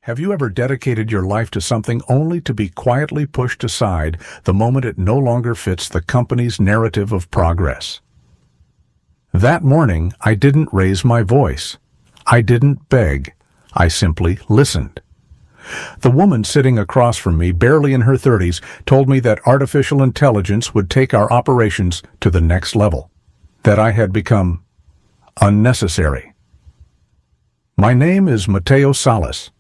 Have you ever dedicated your life to something only to be quietly pushed aside the moment it no longer fits the company's narrative of progress? That morning, I didn't raise my voice. I didn't beg. I simply listened. The woman sitting across from me, barely in her 30s, told me that artificial intelligence would take our operations to the next level, that I had become unnecessary. My name is Mateo Salas.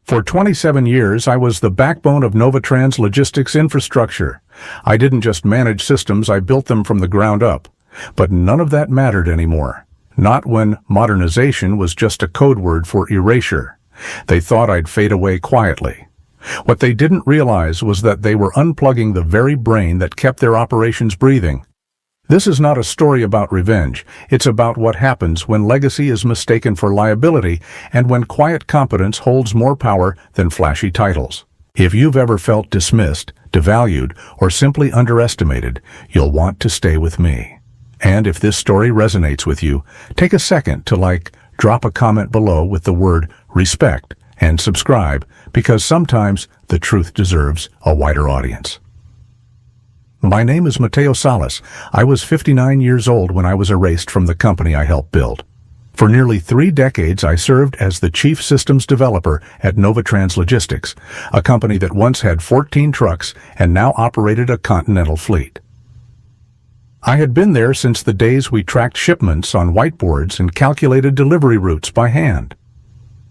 For 27 years, I was the backbone of NovaTrans logistics infrastructure. I didn't just manage systems, I built them from the ground up. But none of that mattered anymore. Not when modernization was just a code word for erasure. They thought I'd fade away quietly. What they didn't realize was that they were unplugging the very brain that kept their operations breathing. This is not a story about revenge. It's about what happens when legacy is mistaken for liability and when quiet competence holds more power than flashy titles. If you've ever felt dismissed, devalued, or simply underestimated, you'll want to stay with me. And if this story resonates with you, take a second to drop a comment below with the word respect and subscribe, because sometimes the truth deserves a wider audience. My name is Mateo Salas. I was 59 years old when I was erased from the company I helped build. For nearly 3 decades, I served as the chief systems developer at NovaTrans Logistics, a company that once had 14 trucks and now operated a continental fleet. I had been there since the days we tracked shipments on whiteboards and calculated delivery routes by hand.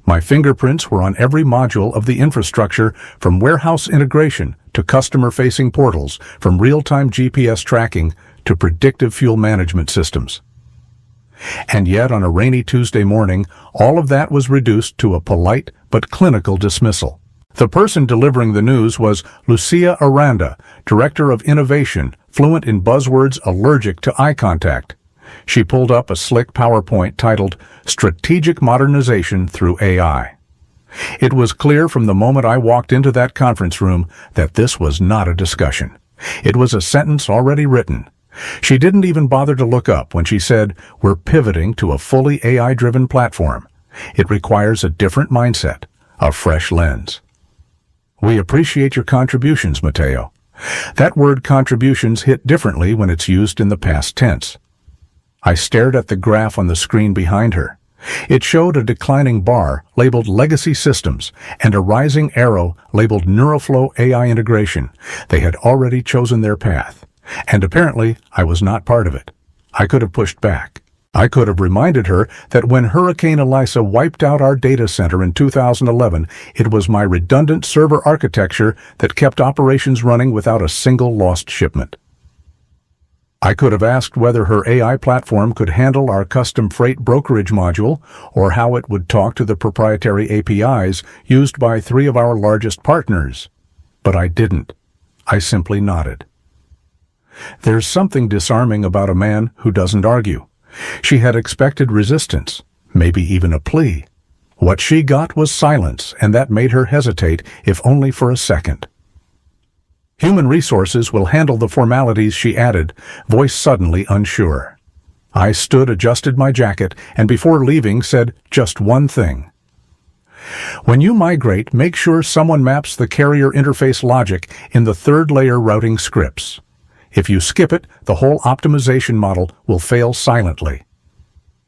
My fingerprints were on every module of the infrastructure, from warehouse integration to customer-facing portals, from real-time GPS tracking to predictive fuel management systems. And yet, on a rainy Tuesday morning, all of that was reduced to a polite but clinical dismissal. The person delivering the news was Lucia Aranda, Director of Innovation, fluent in buzzwords allergic to eye contact. She pulled up a slick PowerPoint titled Strategic Modernization Through AI. It was clear from the moment I walked into that conference room that this was not a discussion. It was a sentence already written. She didn't even bother to look up when she said, "We're pivoting to a fully AI-driven platform. It requires a different mindset, a fresh lens." "We appreciate your contributions, Mateo." That word contributions hit differently when it's used in the past tense. I stared at the graph on the screen behind her. It showed a declining bar labeled Legacy Systems and a rising arrow labeled Neuroflow AI Integration. They had already chosen their path. And apparently, I was not part of it. I could have pushed back. I could have reminded her that when Hurricane Elisa wiped out our data center in 2011, it was my redundant server architecture that kept operations running without a single lost shipment. I could have asked whether her AI platform could handle our custom freight brokerage module, or how it would talk to the proprietary APIs used by 3 of our largest partners. But I didn't. I simply nodded. There's something disarming about a man who doesn't argue. She had expected resistance, maybe even a plea. What she got was silence, and that made her hesitate, if only for a second. "Human resources will handle the formalities," she added, voice suddenly unsure. I stood, adjusted my jacket, and before leaving said just one thing. "When you migrate, make sure someone maps the carrier interface logic in the 3rd layer routing scripts. If you skip it, the whole optimization model will fail silently."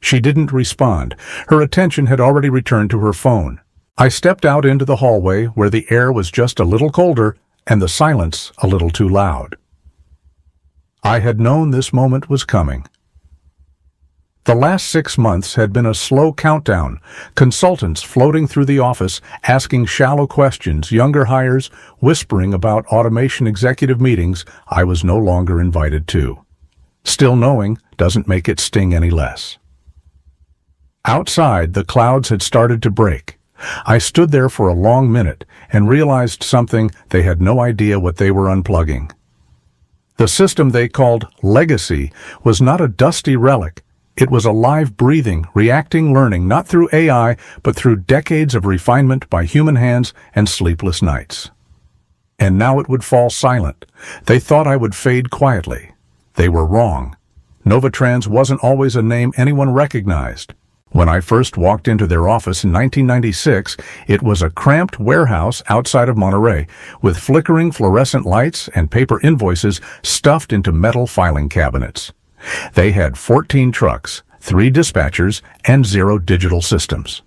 She didn't respond. Her attention had already returned to her phone. I stepped out into the hallway where the air was just a little colder and the silence a little too loud. I had known this moment was coming. The last 6 months had been a slow countdown, consultants floating through the office asking shallow questions, younger hires whispering about automation executive meetings I was no longer invited to. Still knowing doesn't make it sting any less. Outside, the clouds had started to break. I stood there for a long minute and realized something. They had no idea what they were unplugging. The system they called Legacy was not a dusty relic. It was a live, breathing, reacting learning, not through AI, but through decades of refinement by human hands and sleepless nights. And now it would fall silent. They thought I would fade quietly. They were wrong. NovaTrans wasn't always a name anyone recognized. When I first walked into their office in 1996, it was a cramped warehouse outside of Monterey, with flickering fluorescent lights and paper invoices stuffed into metal filing cabinets. They had 14 trucks, 3 dispatchers, and 0 digital systems.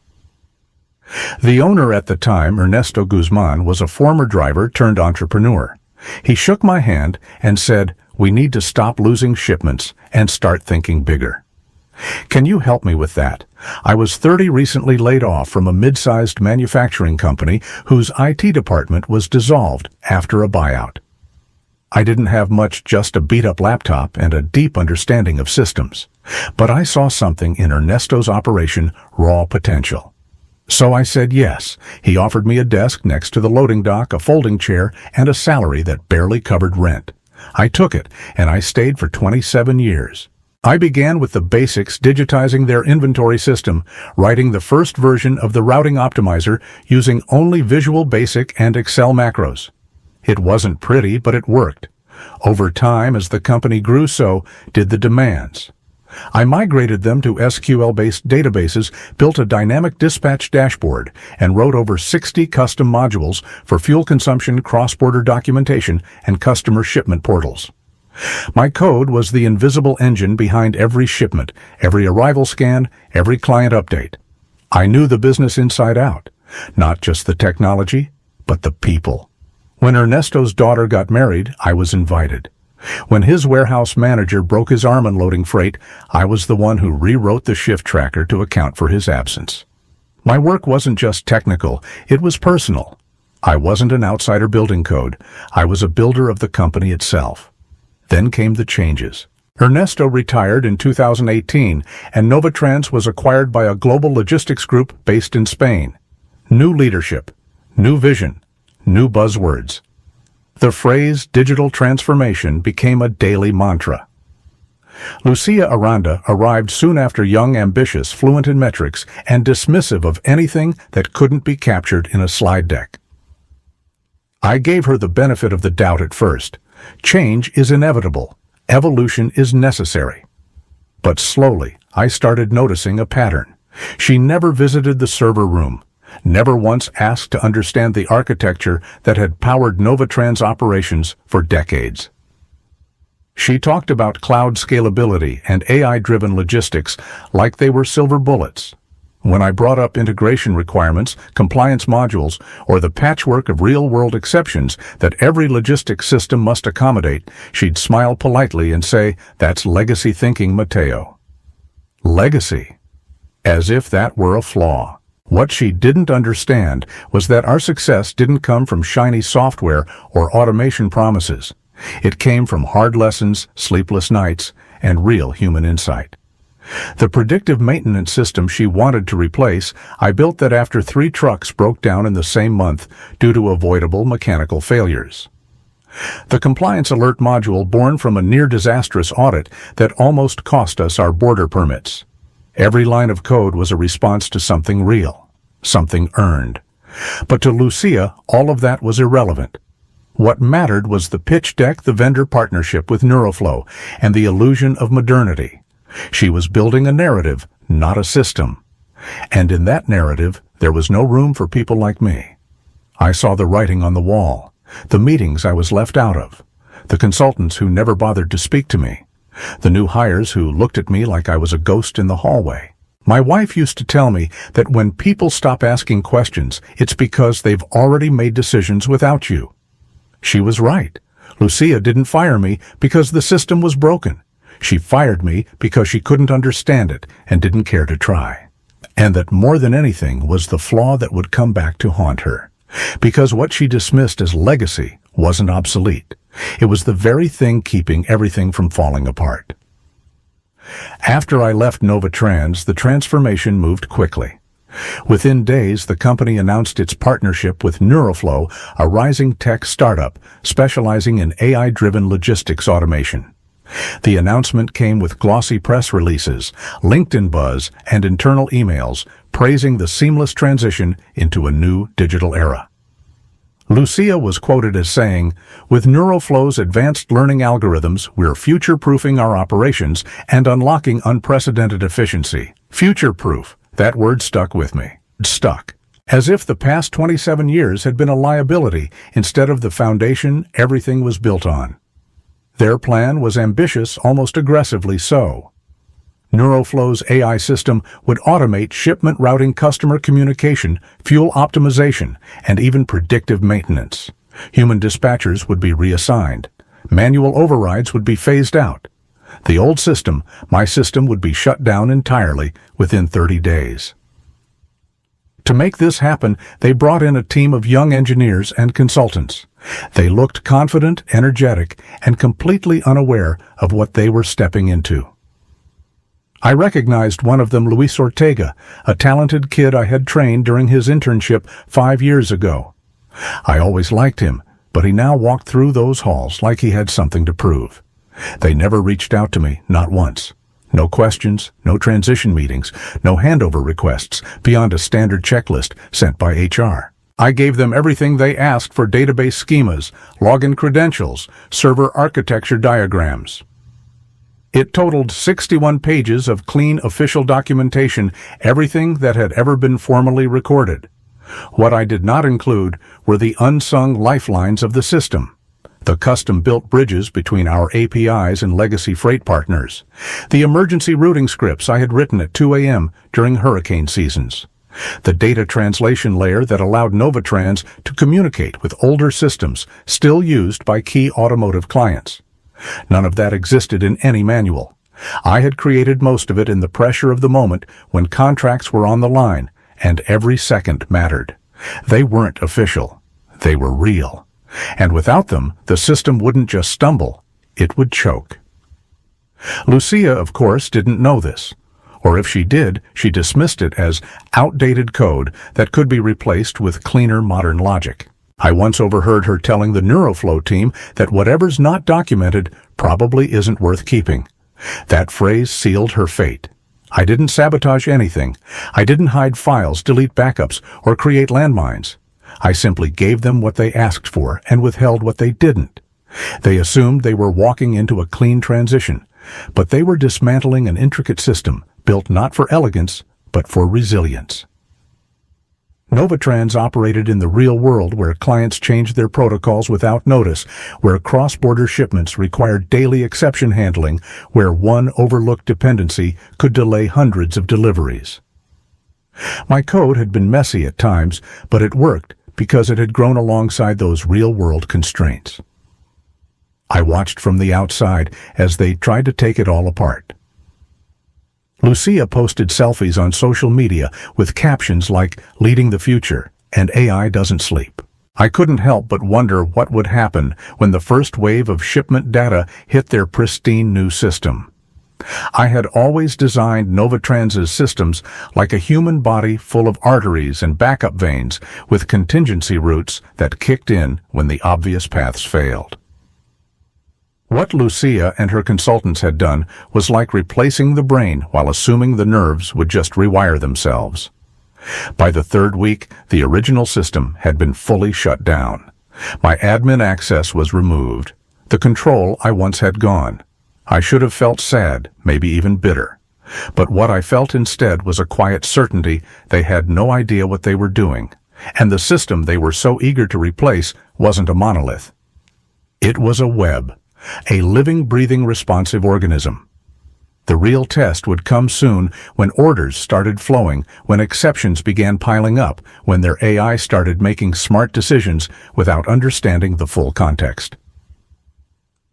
The owner at the time, Ernesto Guzman, was a former driver turned entrepreneur. He shook my hand and said, "We need to stop losing shipments and start thinking bigger. Can you help me with that? I was 30, recently laid off from a mid-sized manufacturing company whose IT department was dissolved after a buyout. I didn't have much, just a beat-up laptop and a deep understanding of systems. But I saw something in Ernesto's operation, raw potential. So I said yes. He offered me a desk next to the loading dock, a folding chair, and a salary that barely covered rent. I took it, and I stayed for 27 years. I began with the basics, digitizing their inventory system, writing the first version of the routing optimizer using only Visual Basic and Excel macros. It wasn't pretty, but it worked. Over time, as the company grew, so did the demands. I migrated them to SQL-based databases, built a dynamic dispatch dashboard, and wrote over 60 custom modules for fuel consumption, cross-border documentation, and customer shipment portals. My code was the invisible engine behind every shipment, every arrival scan, every client update. I knew the business inside out, not just the technology, but the people. When Ernesto's daughter got married, I was invited. When his warehouse manager broke his arm unloading freight, I was the one who rewrote the shift tracker to account for his absence. My work wasn't just technical, it was personal. I wasn't an outsider building code. I was a builder of the company itself. Then came the changes. Ernesto retired in 2018, and NovaTrans was acquired by a global logistics group based in Spain. New leadership, new vision, new buzzwords. The phrase digital transformation became a daily mantra. Lucia Aranda arrived soon after, young, ambitious, fluent in metrics, and dismissive of anything that couldn't be captured in a slide deck. I gave her the benefit of the doubt at first. Change is inevitable. Evolution is necessary. But slowly, I started noticing a pattern. She never visited the server room, never once asked to understand the architecture that had powered NovaTrans operations for decades. She talked about cloud scalability and AI-driven logistics like they were silver bullets. When I brought up integration requirements, compliance modules, or the patchwork of real-world exceptions that every logistics system must accommodate, she'd smile politely and say, "That's legacy thinking, Mateo." Legacy. As if that were a flaw. What she didn't understand was that our success didn't come from shiny software or automation promises. It came from hard lessons, sleepless nights, and real human insight. The predictive maintenance system she wanted to replace, I built that after 3 trucks broke down in the same month due to avoidable mechanical failures. The compliance alert module, born from a near-disastrous audit that almost cost us our border permits. Every line of code was a response to something real, something earned. But to Lucia, all of that was irrelevant. What mattered was the pitch deck, the vendor partnership with Neuroflow, and the illusion of modernity. She was building a narrative, not a system. And in that narrative, there was no room for people like me. I saw the writing on the wall, the meetings I was left out of, the consultants who never bothered to speak to me, the new hires who looked at me like I was a ghost in the hallway. My wife used to tell me that when people stop asking questions, it's because they've already made decisions without you. She was right. Lucia didn't fire me because the system was broken. She fired me because she couldn't understand it and didn't care to try. And that more than anything was the flaw that would come back to haunt her. Because what she dismissed as legacy wasn't obsolete. It was the very thing keeping everything from falling apart. After I left NovaTrans, the transformation moved quickly. Within days, the company announced its partnership with Neuroflow, a rising tech startup specializing in AI-driven logistics automation. The announcement came with glossy press releases, LinkedIn buzz, and internal emails praising the seamless transition into a new digital era. Lucia was quoted as saying, "With Neuroflow's advanced learning algorithms, we're future-proofing our operations and unlocking unprecedented efficiency. Future-proof. That word stuck with me. Stuck. As if the past 27 years had been a liability instead of the foundation everything was built on. Their plan was ambitious, almost aggressively so. NeuroFlow's AI system would automate shipment routing, customer communication, fuel optimization, and even predictive maintenance. Human dispatchers would be reassigned. Manual overrides would be phased out. The old system, my system, would be shut down entirely within 30 days. To make this happen, they brought in a team of young engineers and consultants. They looked confident, energetic, and completely unaware of what they were stepping into. I recognized one of them, Luis Ortega, a talented kid I had trained during his internship 5 years ago. I always liked him, but he now walked through those halls like he had something to prove. They never reached out to me, not once. No questions, no transition meetings, no handover requests beyond a standard checklist sent by HR. I gave them everything they asked for: database schemas, login credentials, server architecture diagrams. It totaled 61 pages of clean official documentation, everything that had ever been formally recorded. What I did not include were the unsung lifelines of the system. The custom-built bridges between our APIs and legacy freight partners. The emergency routing scripts I had written at 2 a.m. during hurricane seasons. The data translation layer that allowed NovaTrans to communicate with older systems still used by key automotive clients. None of that existed in any manual. I had created most of it in the pressure of the moment when contracts were on the line and every second mattered. They weren't official. They were real. And without them, the system wouldn't just stumble, it would choke. Lucia, of course, didn't know this. Or if she did, she dismissed it as outdated code that could be replaced with cleaner modern logic. I once overheard her telling the NeuroFlow team that whatever's not documented probably isn't worth keeping. That phrase sealed her fate. I didn't sabotage anything. I didn't hide files, delete backups, or create landmines. I simply gave them what they asked for and withheld what they didn't. They assumed they were walking into a clean transition, but they were dismantling an intricate system built not for elegance, but for resilience. NovaTrans operated in the real world where clients changed their protocols without notice, where cross-border shipments required daily exception handling, where one overlooked dependency could delay hundreds of deliveries. My code had been messy at times, but it worked because it had grown alongside those real-world constraints. I watched from the outside as they tried to take it all apart. Lucia posted selfies on social media with captions like "Leading the Future" and "AI doesn't sleep." I couldn't help but wonder what would happen when the first wave of shipment data hit their pristine new system. I had always designed NovaTrans' systems like a human body full of arteries and backup veins with contingency routes that kicked in when the obvious paths failed. What Lucia and her consultants had done was like replacing the brain while assuming the nerves would just rewire themselves. By the third week, the original system had been fully shut down. My admin access was removed. The control I once had gone. I should have felt sad, maybe even bitter. But what I felt instead was a quiet certainty they had no idea what they were doing, and the system they were so eager to replace wasn't a monolith. It was a web, a living, breathing, responsive organism. The real test would come soon when orders started flowing, when exceptions began piling up, when their AI started making smart decisions without understanding the full context.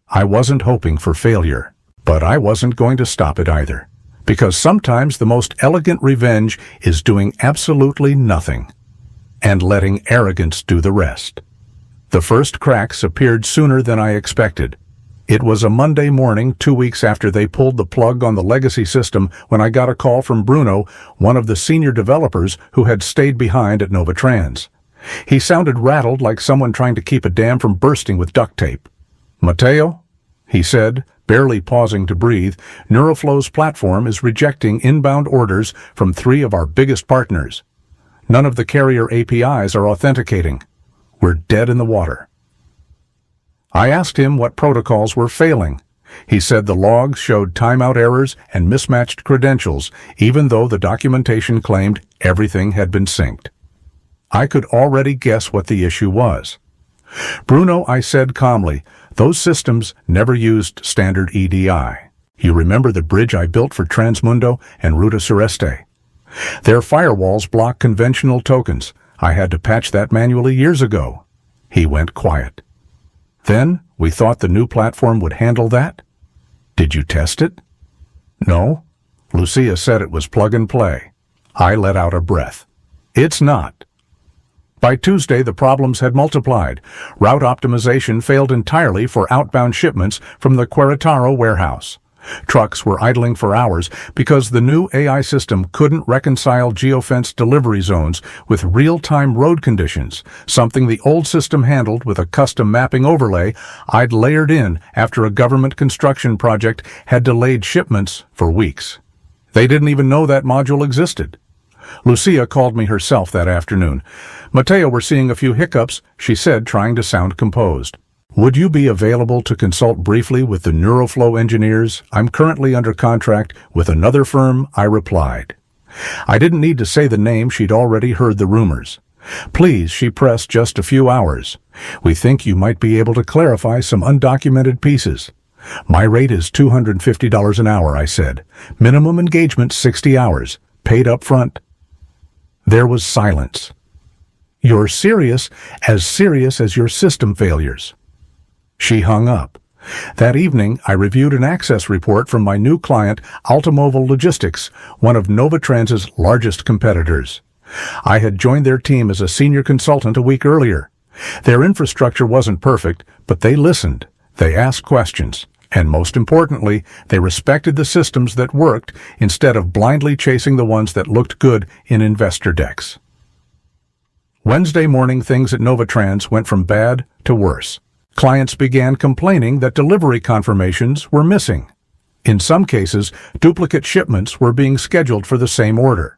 I wasn't hoping for failure, but I wasn't going to stop it either, because sometimes the most elegant revenge is doing absolutely nothing and letting arrogance do the rest. The first cracks appeared sooner than I expected. It was a Monday morning, 2 weeks after they pulled the plug on the legacy system, when I got a call from Bruno, one of the senior developers who had stayed behind at NovaTrans. He sounded rattled, like someone trying to keep a dam from bursting with duct tape. "Mateo," he said, barely pausing to breathe, "NeuroFlow's platform is rejecting inbound orders from 3 of our biggest partners. None of the carrier APIs are authenticating. We're dead in the water." I asked him what protocols were failing. He said the logs showed timeout errors and mismatched credentials, even though the documentation claimed everything had been synced. I could already guess what the issue was. "Bruno," I said calmly, "those systems never used standard EDI. You remember the bridge I built for Transmundo and Ruta Sureste? Their firewalls block conventional tokens. I had to patch that manually years ago." He went quiet. "Then, we thought the new platform would handle that? Did you test it?" "No. Lucia said it was plug and play." I let out a breath. "It's not." By Tuesday, the problems had multiplied. Route optimization failed entirely for outbound shipments from the Querétaro warehouse. Trucks were idling for hours because the new AI system couldn't reconcile geofenced delivery zones with real-time road conditions, something the old system handled with a custom mapping overlay I'd layered in after a government construction project had delayed shipments for weeks. They didn't even know that module existed. Lucia called me herself that afternoon. "Mateo, we're seeing a few hiccups," she said, trying to sound composed. "Would you be available to consult briefly with the NeuroFlow engineers? I'm currently under contract with another firm," I replied. I didn't need to say the name, she'd already heard the rumors. "Please," she pressed, "just a few hours. We think you might be able to clarify some undocumented pieces." "My rate is $250 an hour," I said. "Minimum engagement 60 hours, paid up front." There was silence. "You're serious as your system failures." She hung up. That evening, I reviewed an access report from my new client, Altamobile Logistics, one of NovaTrans's largest competitors. I had joined their team as a senior consultant a week earlier. Their infrastructure wasn't perfect, but they listened. They asked questions. And most importantly, they respected the systems that worked instead of blindly chasing the ones that looked good in investor decks. Wednesday morning, things at NovaTrans went from bad to worse. Clients began complaining that delivery confirmations were missing. In some cases, duplicate shipments were being scheduled for the same order.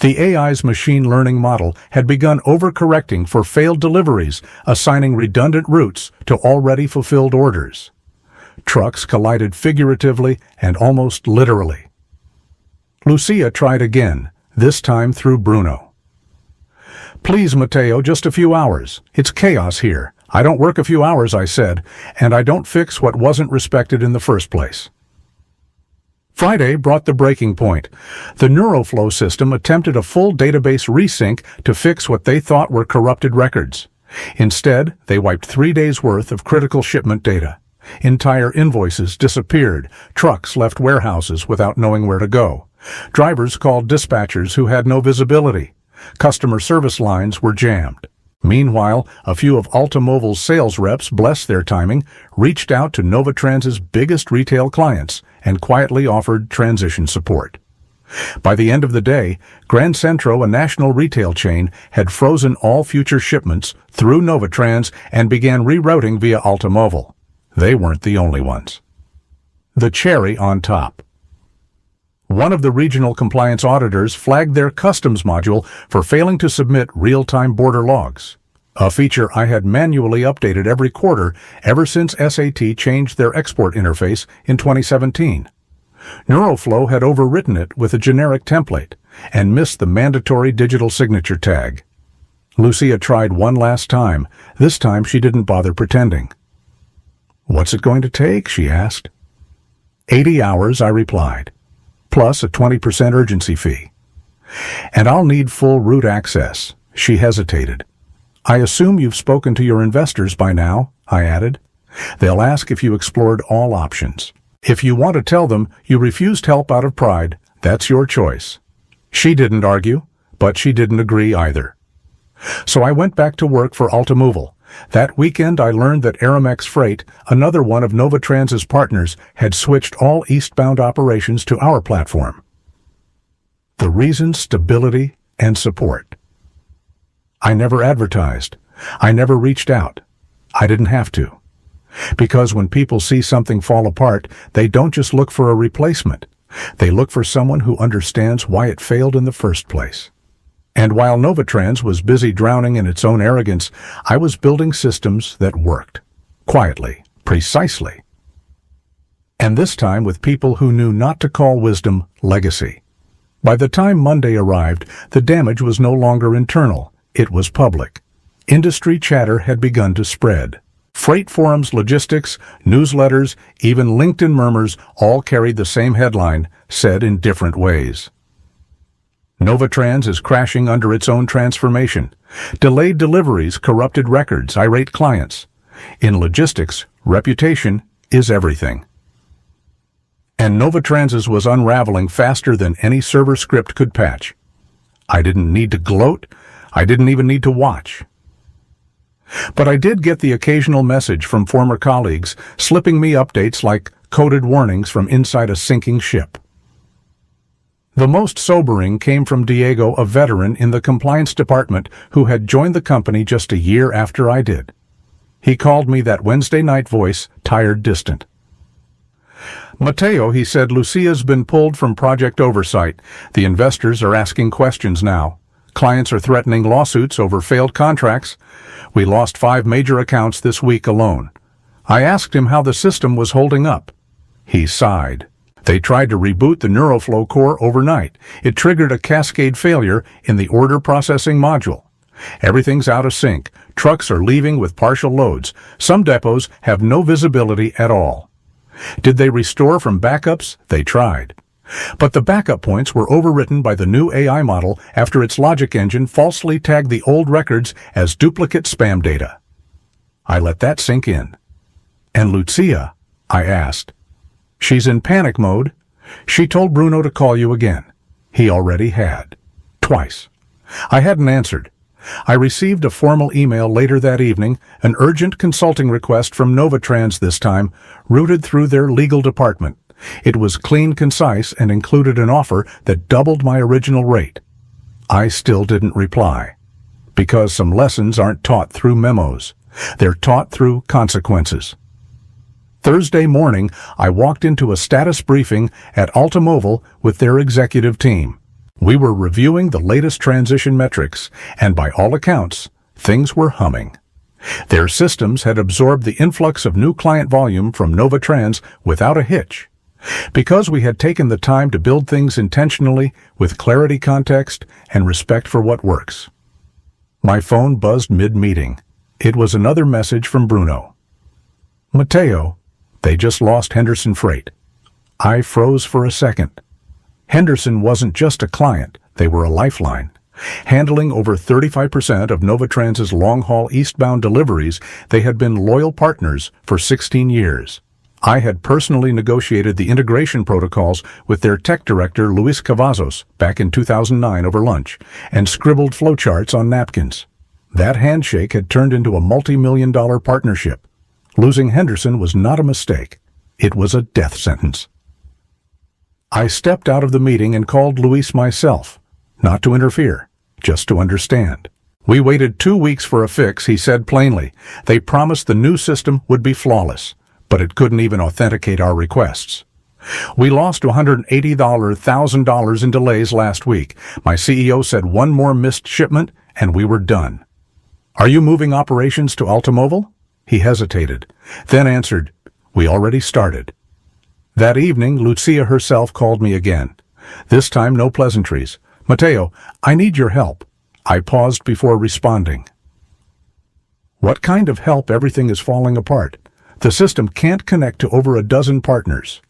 The AI's machine learning model had begun overcorrecting for failed deliveries, assigning redundant routes to already fulfilled orders. Trucks collided figuratively and almost literally. Lucia tried again, this time through Bruno. "Please, Mateo, just a few hours. It's chaos here. I don't work a few hours," I said, "and I don't fix what wasn't respected in the first place." Friday brought the breaking point. The NeuroFlow system attempted a full database resync to fix what they thought were corrupted records. Instead, they wiped 3 days' worth of critical shipment data. Entire invoices disappeared. Trucks left warehouses without knowing where to go. Drivers called dispatchers who had no visibility. Customer service lines were jammed. Meanwhile, a few of Altamobile's sales reps, bless their timing, reached out to NovaTrans's biggest retail clients and quietly offered transition support. By the end of the day, Gran Centro, a national retail chain, had frozen all future shipments through NovaTrans and began rerouting via Altamobile. They weren't the only ones. The cherry on top. One of the regional compliance auditors flagged their customs module for failing to submit real-time border logs, a feature I had manually updated every quarter ever since SAT changed their export interface in 2017. NeuroFlow had overwritten it with a generic template and missed the mandatory digital signature tag. Lucia tried one last time. This time she didn't bother pretending. "What's it going to take?" she asked. 80 hours, I replied, plus a 20% urgency fee. "And I'll need full route access." She hesitated. "I assume you've spoken to your investors by now," I added. "They'll ask if you explored all options. If you want to tell them you refused help out of pride, that's your choice." She didn't argue, but she didn't agree either. So I went back to work for Altamobile. That weekend I learned that Aramex Freight, another one of NovaTrans's partners, had switched all eastbound operations to our platform. The reason: stability and support. I never advertised. I never reached out. I didn't have to. Because when people see something fall apart, they don't just look for a replacement. They look for someone who understands why it failed in the first place. And while NovaTrans was busy drowning in its own arrogance, I was building systems that worked. Quietly, precisely. And this time with people who knew not to call wisdom legacy. By the time Monday arrived, the damage was no longer internal, it was public. Industry chatter had begun to spread. Freight forums, logistics, newsletters, even LinkedIn murmurs all carried the same headline, said in different ways. NovaTrans is crashing under its own transformation. Delayed deliveries, corrupted records, irate clients. In logistics, reputation is everything. And NovaTrans's was unraveling faster than any server script could patch. I didn't need to gloat. I didn't even need to watch. But I did get the occasional message from former colleagues slipping me updates like coded warnings from inside a sinking ship. The most sobering came from Diego, a veteran in the compliance department who had joined the company just a year after I did. He called me that Wednesday night voice, tired, distant. Mateo, he said, Lucia's been pulled from project oversight. The investors are asking questions now. Clients are threatening lawsuits over failed contracts. We lost 5 major accounts this week alone. I asked him how the system was holding up. He sighed. They tried to reboot the NeuroFlow core overnight. It triggered a cascade failure in the order processing module. Everything's out of sync. Trucks are leaving with partial loads. Some depots have no visibility at all. Did they restore from backups? They tried. But the backup points were overwritten by the new AI model after its logic engine falsely tagged the old records as duplicate spam data. I let that sink in. And Lucia? I asked. She's in panic mode. She told Bruno to call you again. He already had. Twice. I hadn't answered. I received a formal email later that evening, an urgent consulting request from NovaTrans this time, routed through their legal department. It was clean, concise, and included an offer that doubled my original rate. I still didn't reply. Because some lessons aren't taught through memos. They're taught through consequences. Thursday morning, I walked into a status briefing at Altamobile with their executive team. We were reviewing the latest transition metrics, and by all accounts, things were humming. Their systems had absorbed the influx of new client volume from NovaTrans without a hitch. Because we had taken the time to build things intentionally, with clarity, context, and respect for what works. My phone buzzed mid-meeting. It was another message from Bruno. Mateo, they just lost Henderson Freight. I froze for a second. Henderson wasn't just a client, they were a lifeline. Handling over 35% of NovaTrans's long-haul eastbound deliveries, they had been loyal partners for 16 years. I had personally negotiated the integration protocols with their tech director, Luis Cavazos, back in 2009 over lunch, and scribbled flowcharts on napkins. That handshake had turned into a multi-million-dollar partnership. Losing Henderson was not a mistake. It was a death sentence. I stepped out of the meeting and called Luis myself, not to interfere, just to understand. We waited 2 weeks for a fix, he said plainly. They promised the new system would be flawless, but it couldn't even authenticate our requests. We lost $180,000 in delays last week. My CEO said one more missed shipment, and we were done. Are you moving operations to Altamobile? He hesitated, then answered, we already started. That evening, Lucia herself called me again. This time, no pleasantries. Mateo, I need your help. I paused before responding. What kind of help? Everything is falling apart. The system can't connect to over a dozen partners.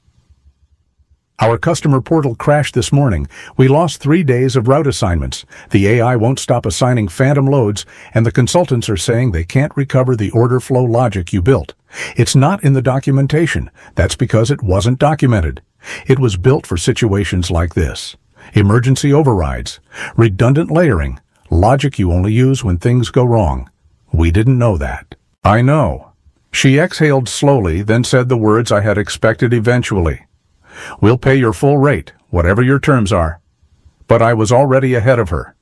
Our customer portal crashed this morning. We lost 3 days of route assignments. The AI won't stop assigning phantom loads, and the consultants are saying they can't recover the order flow logic you built. It's not in the documentation. That's because it wasn't documented. It was built for situations like this. Emergency overrides, redundant layering, logic you only use when things go wrong. We didn't know that. I know. She exhaled slowly, then said the words I had expected eventually. We'll pay your full rate, whatever your terms are. But I was already ahead of her.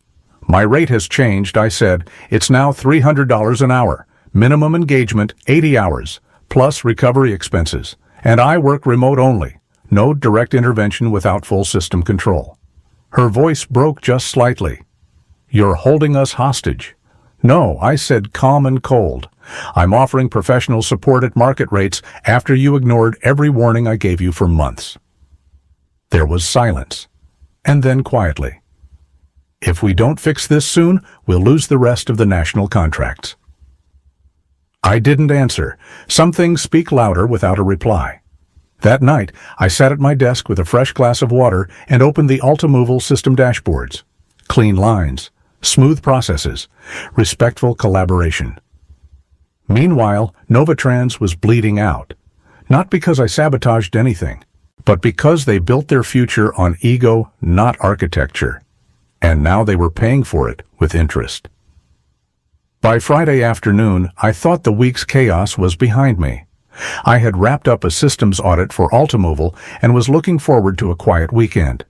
My rate has changed, I said. It's now $300 an hour. Minimum engagement, 80 hours, plus recovery expenses. And I work remote only. No direct intervention without full system control. Her voice broke just slightly. You're holding us hostage. No, I said, calm and cold. I'm offering professional support at market rates after you ignored every warning I gave you for months. There was silence. And then quietly, if we don't fix this soon, we'll lose the rest of the national contracts. I didn't answer. Some things speak louder without a reply. That night, I sat at my desk with a fresh glass of water and opened the Ultimoval system dashboards. Clean lines, smooth processes, respectful collaboration. Meanwhile, NovaTrans was bleeding out. Not because I sabotaged anything, but because they built their future on ego, not architecture. And now they were paying for it with interest. By Friday afternoon, I thought the week's chaos was behind me. I had wrapped up a systems audit for Ultimoval and was looking forward to a quiet weekend.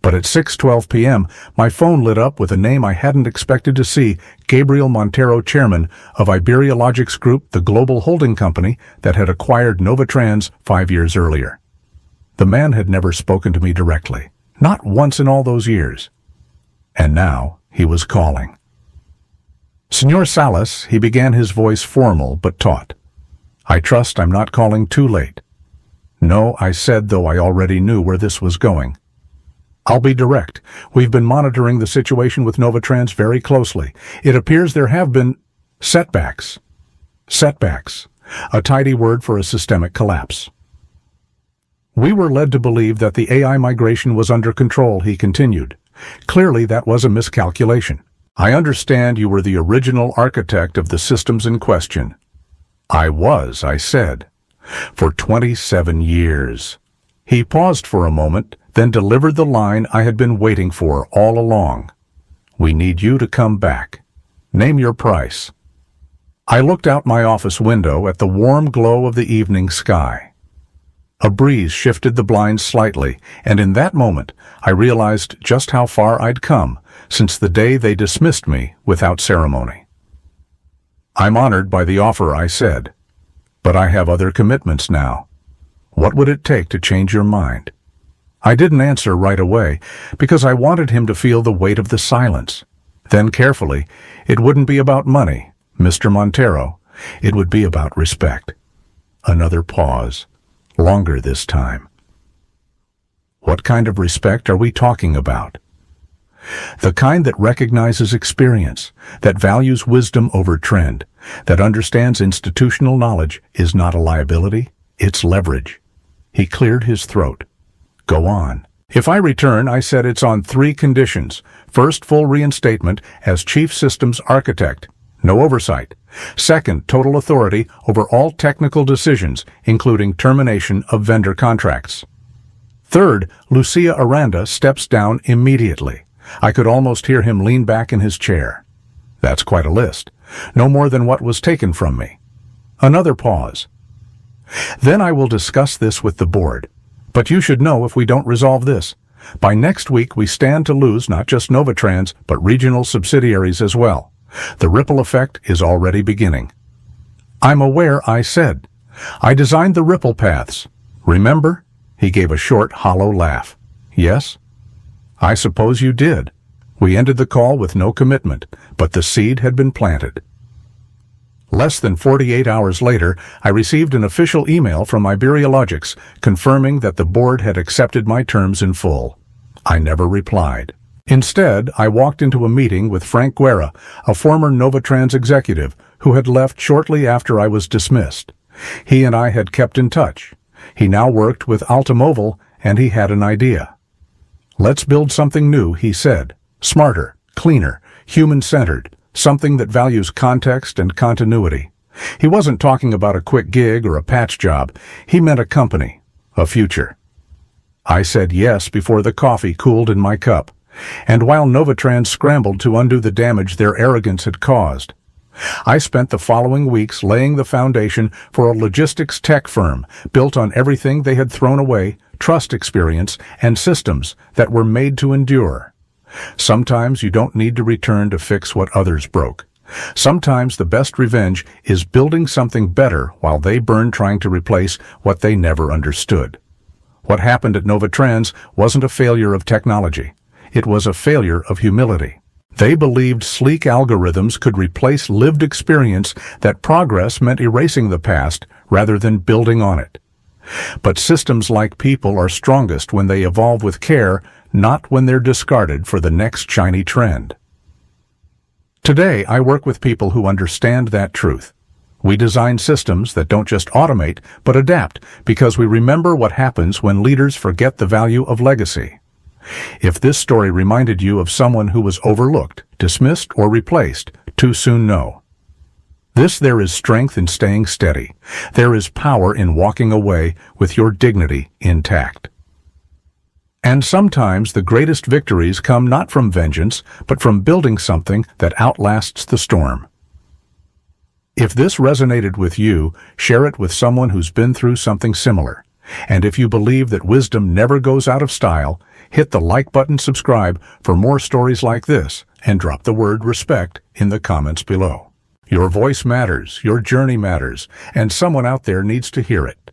But at 6:12 p.m., my phone lit up with a name I hadn't expected to see, Gabriel Montero, chairman of Iberia Logics Group, the global holding company that had acquired NovaTrans 5 years earlier. The man had never spoken to me directly, not once in all those years. And now he was calling. Senor Salas, he began, his voice formal but taut. I trust I'm not calling too late. No, I said, though I already knew where this was going. I'll be direct. We've been monitoring the situation with NovaTrans very closely. It appears there have been setbacks. Setbacks, a tidy word for a systemic collapse. We were led to believe that the AI migration was under control, he continued. Clearly, that was a miscalculation. I understand you were the original architect of the systems in question. I was, I said. For 27 years. He paused for a moment, then delivered the line I had been waiting for all along. We need you to come back. Name your price. I looked out my office window at the warm glow of the evening sky. A breeze shifted the blinds slightly, and in that moment I realized just how far I'd come since the day they dismissed me without ceremony. I'm honored by the offer, I said, but I have other commitments now. What would it take to change your mind? I didn't answer right away because I wanted him to feel the weight of the silence. Then carefully, it wouldn't be about money, Mr. Montero. It would be about respect. Another pause. Longer this time. What kind of respect are we talking about? The kind that recognizes experience, that values wisdom over trend, that understands institutional knowledge is not a liability, it's leverage. He cleared his throat. Go on. If I return, I said, it's on 3 conditions. First, full reinstatement as chief systems architect. No oversight. Second, total authority over all technical decisions, including termination of vendor contracts. Third, Lucia Aranda steps down immediately. I could almost hear him lean back in his chair. That's quite a list. No more than what was taken from me. Another pause. Then I will discuss this with the board. But you should know if we don't resolve this. By next week, we stand to lose not just NovaTrans, but regional subsidiaries as well. The ripple effect is already beginning. I'm aware, I said. I designed the ripple paths. Remember? He gave a short, hollow laugh. Yes? I suppose you did. We ended the call with no commitment, but the seed had been planted. Less than 48 hours later, I received an official email from Iberia Logics confirming that the board had accepted my terms in full. I never replied. Instead, I walked into a meeting with Frank Guerra, a former NovaTrans executive who had left shortly after I was dismissed. He and I had kept in touch. He now worked with Ultimoval, and he had an idea. Let's build something new, he said. Smarter, cleaner, human-centered, something that values context and continuity. He wasn't talking about a quick gig or a patch job. He meant a company, a future. I said yes before the coffee cooled in my cup. And while NovaTrans scrambled to undo the damage their arrogance had caused, I spent the following weeks laying the foundation for a logistics tech firm built on everything they had thrown away, trust experience, and systems that were made to endure. Sometimes you don't need to return to fix what others broke. Sometimes the best revenge is building something better while they burn trying to replace what they never understood. What happened at NovaTrans wasn't a failure of technology. It was a failure of humility. They believed sleek algorithms could replace lived experience, that progress meant erasing the past rather than building on it. But systems like people are strongest when they evolve with care, not when they're discarded for the next shiny trend. Today, I work with people who understand that truth. We design systems that don't just automate, but adapt, because we remember what happens when leaders forget the value of legacy. If this story reminded you of someone who was overlooked, dismissed, or replaced, too soon know. There is strength in staying steady. There is power in walking away with your dignity intact. And sometimes the greatest victories come not from vengeance, but from building something that outlasts the storm. If this resonated with you, share it with someone who's been through something similar. And if you believe that wisdom never goes out of style, hit the like button, subscribe for more stories like this, and drop the word respect in the comments below. Your voice matters, your journey matters, and someone out there needs to hear it.